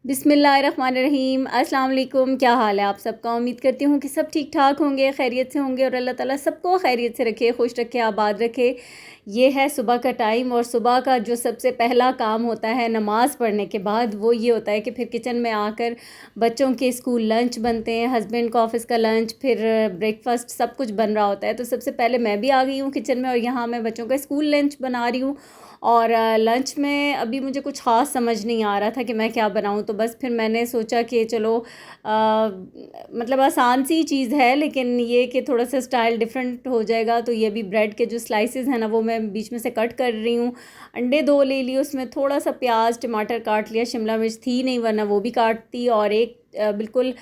बिस्मिल्लाहिर्रहमानिर्रहीम। अस्सलाम वालेकुम। क्या हाल है आप सबका? उम्मीद करती हूँ कि सब ठीक ठाक होंगे, खैरियत से होंगे और अल्लाह ताला सबको खैरियत से रखे, खुश रखे, आबाद रखे। ये है सुबह का टाइम और सुबह का जो सबसे पहला काम होता है नमाज़ पढ़ने के बाद वो ये होता है कि फिर किचन में आकर बच्चों के स्कूल लंच बनते हैं, हस्बैंड का ऑफ़िस का लंच, फिर ब्रेकफास्ट सब कुछ बन रहा होता है। तो सबसे पहले मैं भी आ गई हूँ किचन में और यहाँ मैं बच्चों का स्कूल लंच बना रही हूँ। और लंच में अभी मुझे कुछ ख़ास समझ नहीं आ रहा था कि मैं क्या बनाऊँ, तो बस फिर मैंने सोचा कि चलो मतलब आसान सी चीज़ है लेकिन ये कि थोड़ा सा स्टाइल डिफरेंट हो जाएगा। तो ये भी ब्रेड के जो स्लाइसेस हैं ना वो मैं बीच में से कट कर रही हूँ। अंडे 2 ले लिए, उसमें थोड़ा सा प्याज टमाटर काट लिया, शिमला मिर्च थी नहीं वरना वो भी काटती, और एक बिल्कुल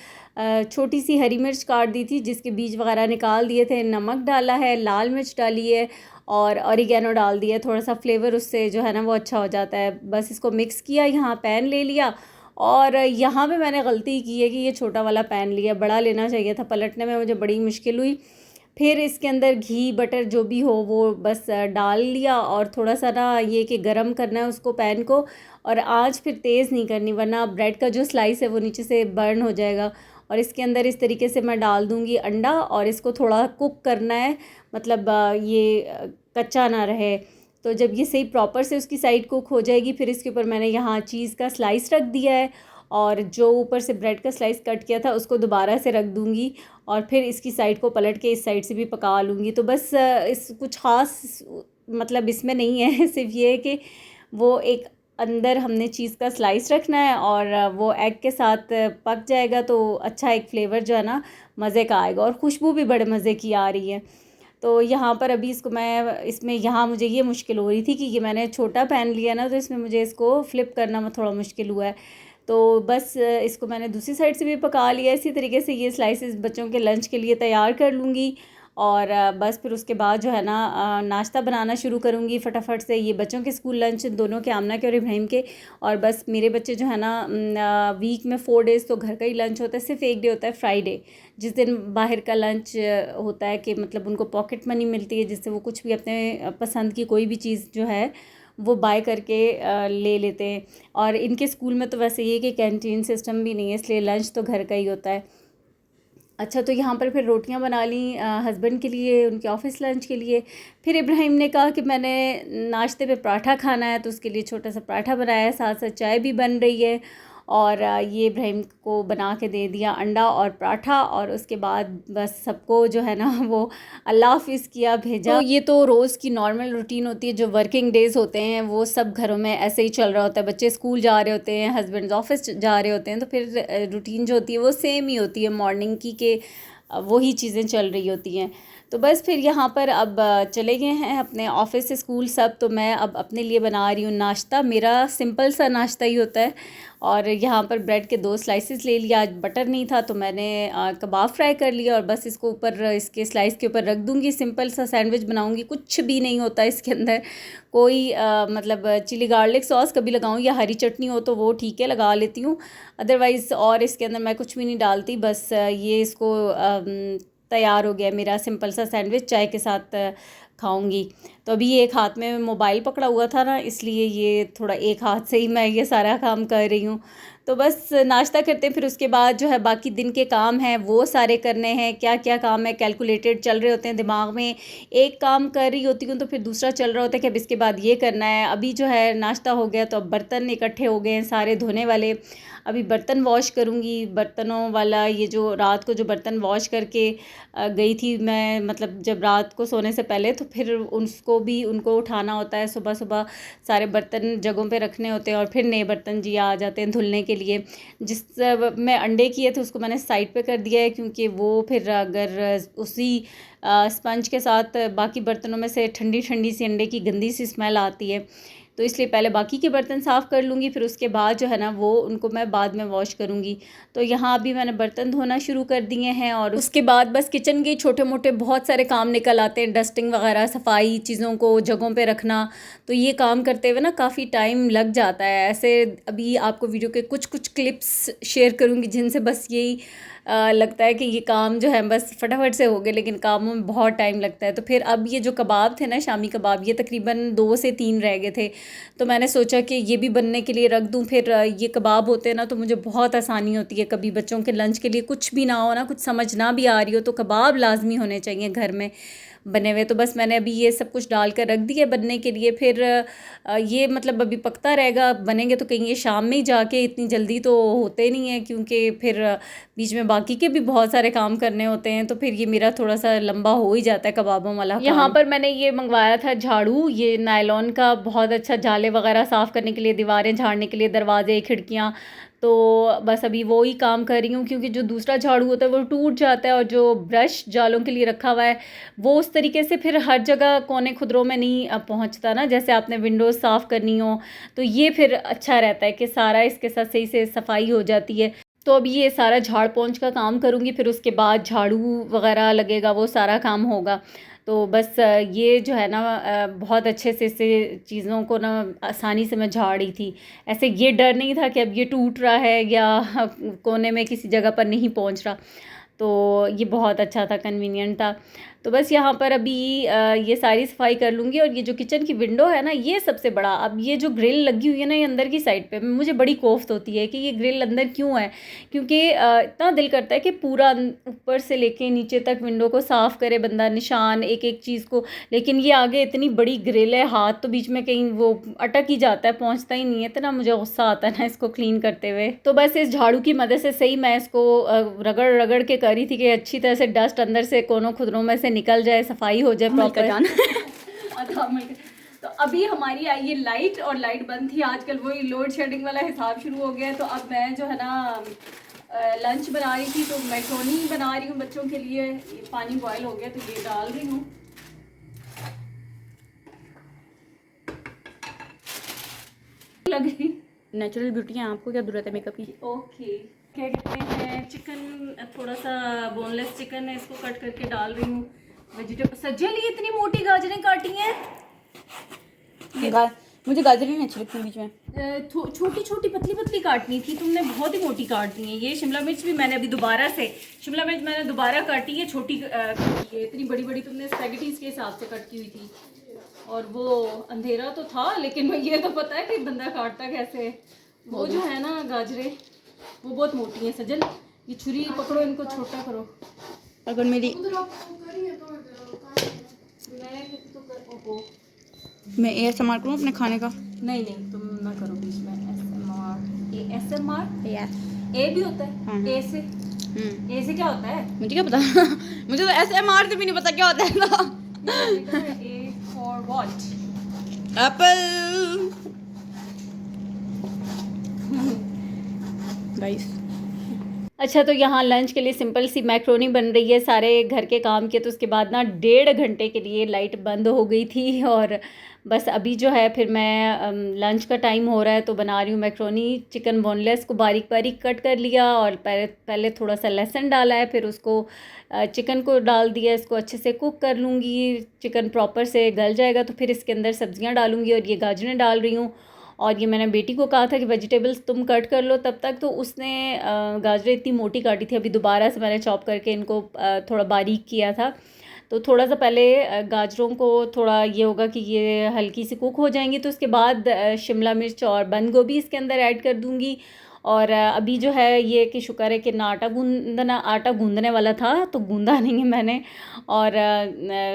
छोटी सी हरी मिर्च काट दी थी जिसके बीज वगैरह निकाल दिए थे। नमक डाला है, लाल मिर्च डाली है और ऑरिगेनो डाल दिया, थोड़ा सा फ्लेवर उससे जो है ना वो अच्छा हो जाता है। बस इसको मिक्स किया, यहाँ पैन ले लिया और यहाँ पे मैंने गलती की है कि ये छोटा वाला पैन लिया, बड़ा लेना चाहिए था। पलटने में मुझे बड़ी मुश्किल हुई। फिर इसके अंदर घी बटर जो भी हो वो बस डाल लिया और थोड़ा सा ना ये कि गरम करना है उसको पैन को, और आंच फिर तेज़ नहीं करनी वरना ब्रेड का जो स्लाइस है वो नीचे से बर्न हो जाएगा। और इसके अंदर इस तरीके से मैं डाल दूँगी अंडा और इसको थोड़ा कुक करना है, मतलब कच्चा ना रहे। तो जब ये सही प्रॉपर से उसकी साइड कुक हो जाएगी फिर इसके ऊपर मैंने यहाँ चीज़ का स्लाइस रख दिया है और जो ऊपर से ब्रेड का स्लाइस कट किया था उसको दोबारा से रख दूँगी और फिर इसकी साइड को पलट के इस साइड से भी पका लूँगी। तो बस इस कुछ ख़ास मतलब इसमें नहीं है, सिर्फ ये है कि वो एक अंदर हमने चीज़ का स्लाइस रखना है और वो एग के साथ पक जाएगा तो अच्छा एक फ्लेवर जो है ना मज़े का आएगा और खुशबू भी बड़े मज़े की आ रही है। तो यहाँ पर अभी इसको मैं इसमें यहाँ मुझे ये मुश्किल हो रही थी कि ये मैंने छोटा पैन लिया ना तो इसमें मुझे इसको फ्लिप करना में थोड़ा मुश्किल हुआ है। तो बस इसको मैंने दूसरी साइड से भी पका लिया। इसी तरीके से ये स्लाइसेस बच्चों के लंच के लिए तैयार कर लूँगी और बस फिर उसके बाद जो है ना नाश्ता बनाना शुरू करूँगी फटाफट से। ये बच्चों के स्कूल लंच दोनों के, आमना के और इब्राहिम के, और बस मेरे बच्चे जो है ना वीक में 4 डेज़ तो घर का ही लंच होता है, सिर्फ एक डे होता है फ्राइडे जिस दिन बाहर का लंच होता है कि मतलब उनको पॉकेट मनी मिलती है जिससे वो कुछ भी अपने पसंद की कोई भी चीज़ जो है वो बाय करके ले लेते हैं। और इनके स्कूल में तो वैसे ये कि कैंटीन सिस्टम भी नहीं है इसलिए लंच तो घर का ही होता है। अच्छा, तो यहाँ पर फिर रोटियां बना ली हस्बैंड के लिए, उनके ऑफ़िस लंच के लिए। फिर इब्राहिम ने कहा कि मैंने नाश्ते पे पराठा खाना है तो उसके लिए छोटा सा पराठा बनाया है, साथ साथ चाय भी बन रही है। और ये इब्राहिम को बना के दे दिया अंडा और पराठा और उसके बाद बस सबको जो है ना वो अल्लाह हाफ़िज़ किया, भेजा। तो ये तो रोज़ की नॉर्मल रूटीन होती है, जो वर्किंग डेज़ होते हैं वो सब घरों में ऐसे ही चल रहा होता है। बच्चे स्कूल जा रहे होते हैं, हस्बैंड ऑफिस जा रहे होते हैं, तो फिर रूटीन जो होती है वो सेम ही होती है मॉर्निंग की, के वही चीज़ें चल रही होती हैं। तो बस फिर यहाँ पर अब चले गए हैं अपने ऑफ़िस से स्कूल सब, तो मैं अब अपने लिए बना रही हूँ नाश्ता। मेरा सिंपल सा नाश्ता ही होता है और यहाँ पर ब्रेड के 2 स्लाइसेस ले लिया। आज बटर नहीं था तो मैंने कबाब फ्राई कर लिया और बस इसको ऊपर इसके स्लाइस के ऊपर रख दूँगी। सिंपल सा सैंडविच बनाऊँगी, कुछ भी नहीं होता इसके अंदर कोई मतलब चिली गार्लिक सॉस कभी लगाऊँ या हरी चटनी हो तो वो ठीक है लगा लेती हूँ, अदरवाइज़ और इसके अंदर मैं कुछ भी नहीं डालती। बस ये इसको तैयार हो गया मेरा सिंपल सा सैंडविच, चाय के साथ खाऊंगी। तो अभी एक हाथ में मोबाइल पकड़ा हुआ था ना इसलिए ये थोड़ा एक हाथ से ही मैं ये सारा काम कर रही हूँ। तो बस नाश्ता करते हैं, फिर उसके बाद जो है बाकी दिन के काम हैं वो सारे करने हैं। क्या क्या काम है कैलकुलेटेड चल रहे होते हैं दिमाग में, एक काम कर रही होती हूँ तो फिर दूसरा चल रहा होता है कि अब इसके बाद ये करना है। अभी जो है नाश्ता हो गया तो अब बर्तन इकट्ठे हो गए हैं सारे धोने वाले। अभी बर्तन वॉश करूँगी, बर्तनों वाला ये जो रात को जो बर्तन वॉश करके गई थी मैं, मतलब जब रात को सोने से पहले, तो फिर उसको भी उनको उठाना होता है, सुबह सुबह सारे बर्तन जगहों पे रखने होते हैं और फिर नए बर्तन जी आ जाते हैं धुलने के लिए। जिस मैं अंडे किए थे उसको मैंने साइड पे कर दिया है क्योंकि वो फिर अगर उसी स्पंज के साथ बाकी बर्तनों में से ठंडी ठंडी सी अंडे की गंदी सी स्मेल आती है, तो इसलिए पहले बाकी के बर्तन साफ़ कर लूँगी, फिर उसके बाद जो है ना वो उनको मैं बाद में वॉश करूँगी। तो यहाँ अभी मैंने बर्तन धोना शुरू कर दिए हैं और उसके बाद बस किचन के छोटे मोटे बहुत सारे काम निकल आते हैं, डस्टिंग वगैरह, सफाई, चीज़ों को जगहों पे रखना। तो ये काम करते हुए ना काफ़ी टाइम लग जाता है। ऐसे अभी आपको वीडियो के कुछ कुछ क्लिप्स शेयर करूँगी जिनसे बस यही लगता है कि ये काम जो है बस फटाफट से हो गए, लेकिन कामों में बहुत टाइम लगता है। तो फिर अब ये जो कबाब थे ना, शामी कबाब, ये तकरीबन 2 से 3 रह गए थे, तो मैंने सोचा कि ये भी बनने के लिए रख दूँ। फिर ये कबाब होते हैं ना, तो मुझे बहुत आसानी होती है, कभी बच्चों के लंच के लिए कुछ भी ना हो ना, कुछ समझ ना भी आ रही हो, तो कबाब लाजमी होने चाहिए घर में बने हुए। तो बस मैंने अभी ये सब कुछ डाल कर रख दिया बनने के लिए। फिर ये मतलब अभी पकता रहेगा, बनेंगे तो कहीं ये शाम में ही जाके, इतनी जल्दी तो होते नहीं है, क्योंकि फिर बीच में बाकी के भी बहुत सारे काम करने होते हैं, तो फिर ये मेरा थोड़ा सा लंबा हो ही जाता है कबाबों वाला। यहाँ पर मैंने ये मंगवाया था झाड़ू, ये नायलॉन का, बहुत अच्छा, जाले वगैरह साफ़ करने के लिए, दीवारें झाड़ने के लिए, दरवाजे खिड़कियाँ। तो बस अभी वो ही काम कर रही हूँ, क्योंकि जो दूसरा झाड़ू होता है वो टूट जाता है, और जो ब्रश जालों के लिए रखा हुआ है वो उस तरीके से फिर हर जगह कोने खुदरों में नहीं पहुँचता ना, जैसे आपने विंडोज़ साफ़ करनी हो, तो ये फिर अच्छा रहता है कि सारा इसके साथ सही से सफाई हो जाती है। तो अभी ये सारा झाड़ पोंछ का काम करूँगी, फिर उसके बाद झाड़ू वगैरह लगेगा, वो सारा काम होगा। तो बस ये जो है ना, बहुत अच्छे से इससे चीज़ों को ना आसानी से मैं झाड़ रही थी। ऐसे ये डर नहीं था कि अब ये टूट रहा है या कोने में किसी जगह पर नहीं पहुंच रहा। तो ये बहुत अच्छा था, कन्वीनियंट था। तो बस यहाँ पर अभी ये सारी सफाई कर लूँगी। और ये जो किचन की विंडो है ना, ये सबसे बड़ा, अब ये जो ग्रिल लगी हुई है ना, ये अंदर की साइड पे, मुझे बड़ी कोफ्त होती है कि ये ग्रिल अंदर क्यों है, क्योंकि इतना दिल करता है कि पूरा ऊपर से लेके नीचे तक विंडो को साफ़ करे बंदा, निशान एक एक चीज़ को, लेकिन ये आगे इतनी बड़ी ग्रिल है, हाथ तो बीच में कहीं वो अटक ही जाता है, पहुँचता ही नहीं है। इतना मुझे गुस्सा आता है ना इसको क्लीन करते हुए। तो बस इस झाड़ू की मदद से सही मैं इसको रगड़ रगड़ के कर रही थी कि अच्छी तरह से डस्ट अंदर से कोनों खुदरों में से निकल जाए, सफाई हो जाए प्रॉपर। तो अभी हमारी आई है लाइट, और लाइट बंद थी। आजकल वही लोड शेडिंग वाला हिसाब शुरू हो गया है। तो अब मैं जो है ना लंच बना रही थी, तो मैक्रोनी बना रही हूँ बच्चों के लिए। पानी बॉयल हो गया तो ये डाल रही हूँ। लग रही नेचुरल ब्यूटी है, आपको क्या जरूरत है मेकअप की। ओके, क्या कहते हैं, चिकन, थोड़ा सा बोनलेस चिकन है, इसको कट करके डाल रही हूँ। वेजिटेबल, सज्जल ये इतनी मोटी गाजरें काटी हैं। मुझे गाजर नहीं अच्छी लगती बीच में, छोटी छोटी पतली पतली काटनी थी, तुमने बहुत ही मोटी काट दी है। ये शिमला मिर्च भी मैंने अभी दोबारा से, शिमला मिर्च मैंने दोबारा काटी है, छोटी ये इतनी बड़ी बड़ी तुमने स्पैगेटीज के हिसाब से कट की हुई थी। और वो अंधेरा तो था, लेकिन ये तो पता है कि बंदा काटता कैसे। वो जो है ना गाजरें, वो बहुत मोटी हैं। सजल, ये छुरी पकड़ो, इनको छोटा करो। अगर मेरी मैं ASMR करूँ अपने खाने का। नहीं नहीं, तुम ना करो बीच में ASMR। ASMR ए भी होता है, ए से क्या होता है मुझे क्या पता मुझे तो ASMR से भी नहीं पता क्या होता है। A for what? Apple. Guys, अच्छा, तो यहाँ लंच के लिए सिंपल सी मैक्रोनी बन रही है। सारे घर के काम किए, तो उसके बाद ना 1.5 घंटे के लिए लाइट बंद हो गई थी। और बस अभी जो है फिर मैं लंच का टाइम हो रहा है, तो बना रही हूँ मैक्रोनी। चिकन बोनलेस को बारीक बारीक कट कर लिया, और पहले थोड़ा सा लहसुन डाला है, फिर उसको चिकन को डाल दिया। इसको अच्छे से कुक कर लूँगी, चिकन प्रॉपर से गल जाएगा तो फिर इसके अंदर सब्जियाँ डालूँगी। और ये गाजरें डाल रही हूँ। और ये मैंने बेटी को कहा था कि वेजिटेबल्स तुम कट कर लो तब तक, तो उसने गाजरें इतनी मोटी काटी थी। अभी दोबारा से मैंने चॉप करके इनको थोड़ा बारीक किया था। तो थोड़ा सा पहले गाजरों को थोड़ा ये होगा कि ये हल्की सी कुक हो जाएंगी, तो उसके बाद शिमला मिर्च और बंद गोभी इसके अंदर ऐड कर दूँगी। और अभी जो है ये कि शुक्र है कि ना आटा गूंदने वाला था, तो गूंदा नहीं है मैंने। और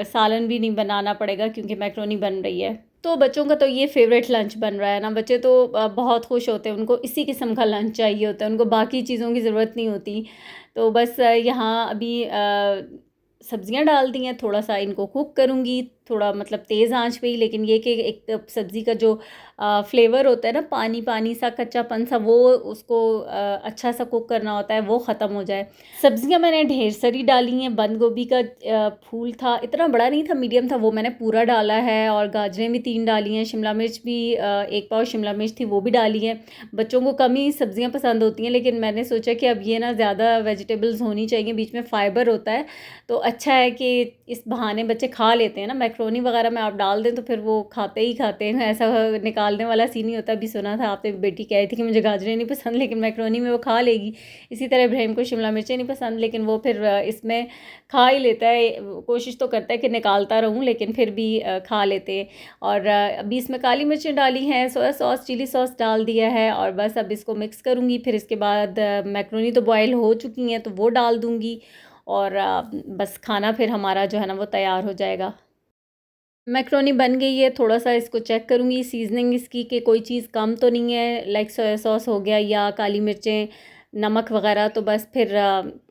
सालन भी नहीं बनाना पड़ेगा, क्योंकि मैक्रोनी बन रही है। तो बच्चों का तो ये फेवरेट लंच बन रहा है ना। बच्चे तो बहुत खुश होते हैं, उनको इसी किस्म का लंच चाहिए होता है, उनको बाकी चीज़ों की ज़रूरत नहीं होती। तो बस यहाँ अभी सब्जियां डाल दी हैं, थोड़ा सा इनको कुक करूँगी, थोड़ा मतलब तेज़ आंच पे ही। लेकिन ये कि एक सब्ज़ी का जो फ्लेवर होता है ना, पानी पानी सा, कच्चापन सा, वो उसको अच्छा सा कुक करना होता है, वो ख़त्म हो जाए। सब्जियां मैंने ढेर सारी डाली हैं। बंद गोभी का फूल था, इतना बड़ा नहीं था, मीडियम था, वो मैंने पूरा डाला है। और गाजरें भी 3 डाली हैं, शिमला मिर्च भी 1 पाव शिमला मिर्च थी, वो भी डाली है। बच्चों को कम ही सब्जियाँ पसंद होती हैं, लेकिन मैंने सोचा कि अब ये ना ज़्यादा वेजिटेबल्स होनी चाहिए, बीच में फ़ाइबर होता है, तो अच्छा है कि इस बहाने बच्चे खा लेते हैं ना मैक्रोनी मैक्रोनी वगैरह में आप डाल दें तो फिर वो खाते ही खाते हैं, ऐसा निकालने वाला सीन नहीं होता। अभी सुना था आपने, बेटी कह रही थी कि मुझे गाजरें नहीं पसंद, लेकिन मैक्रोनी में वो खा लेगी। इसी तरह इब्राहिम को शिमला मिर्चें नहीं पसंद, लेकिन वो फिर इसमें खा ही लेता है। कोशिश तो करता है कि निकालता रहूँ, लेकिन फिर भी खा लेते हैं। और अभी इसमें काली मिर्चें डाली हैं, सोया सॉस, चिली सॉस डाल दिया है, और बस अब इसको मिक्स करूँगी। फिर इसके बाद मैक्रोनी तो बॉयल हो चुकी हैं तो वो डाल दूँगी, और बस खाना फिर हमारा जो है ना वो तैयार हो जाएगा। मैक्रोनी बन गई है, थोड़ा सा इसको चेक करूँगी सीजनिंग इसकी कि कोई चीज़ कम तो नहीं है, लाइक सोया सॉस हो गया या काली मिर्चें, नमक वगैरह। तो बस फिर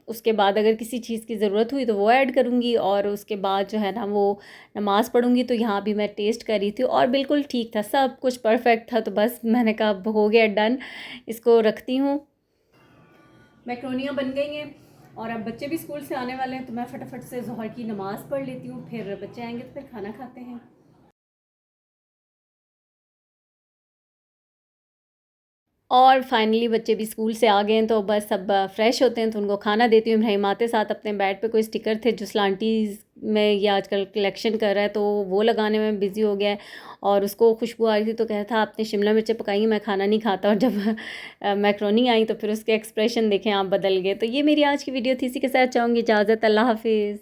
उसके बाद अगर किसी चीज़ की ज़रूरत हुई तो वो ऐड करूँगी, और उसके बाद जो है ना वो नमाज़ पढ़ूँगी। तो यहाँ भी मैं टेस्ट कर रही थी और बिल्कुल ठीक था, सब कुछ परफेक्ट था। तो बस मैंने कहा अब हो गया डन, इसको रखती हूँ। मैक्रोनियाँ बन गई हैं और अब बच्चे भी स्कूल से आने वाले हैं, तो मैं फटाफट से ज़ोहर की नमाज़ पढ़ लेती हूँ, फिर बच्चे आएंगे तो फिर खाना खाते हैं। और फाइनली बच्चे भी स्कूल से आ गए हैं, तो बस अब फ्रेश होते हैं तो उनको खाना देती हूँ। इब्राहिम आते साथ अपने बेड पे कोई स्टिकर थे जो स्लांटीज़ में ये आजकल कलेक्शन कर रहा है, तो वो लगाने में बिज़ी हो गया है। और उसको खुशबू आ रही थी तो कहा था आपने शिमला मिर्चें पकाई, मैं खाना नहीं खाता। और जब मैक्रोनी आई तो फिर उसके एक्सप्रेशन देखें आप, बदल गए। तो ये मेरी आज की वीडियो थी, इसी के साथ चाहूँगी इजाज़त। अल्लाह हाफिज़।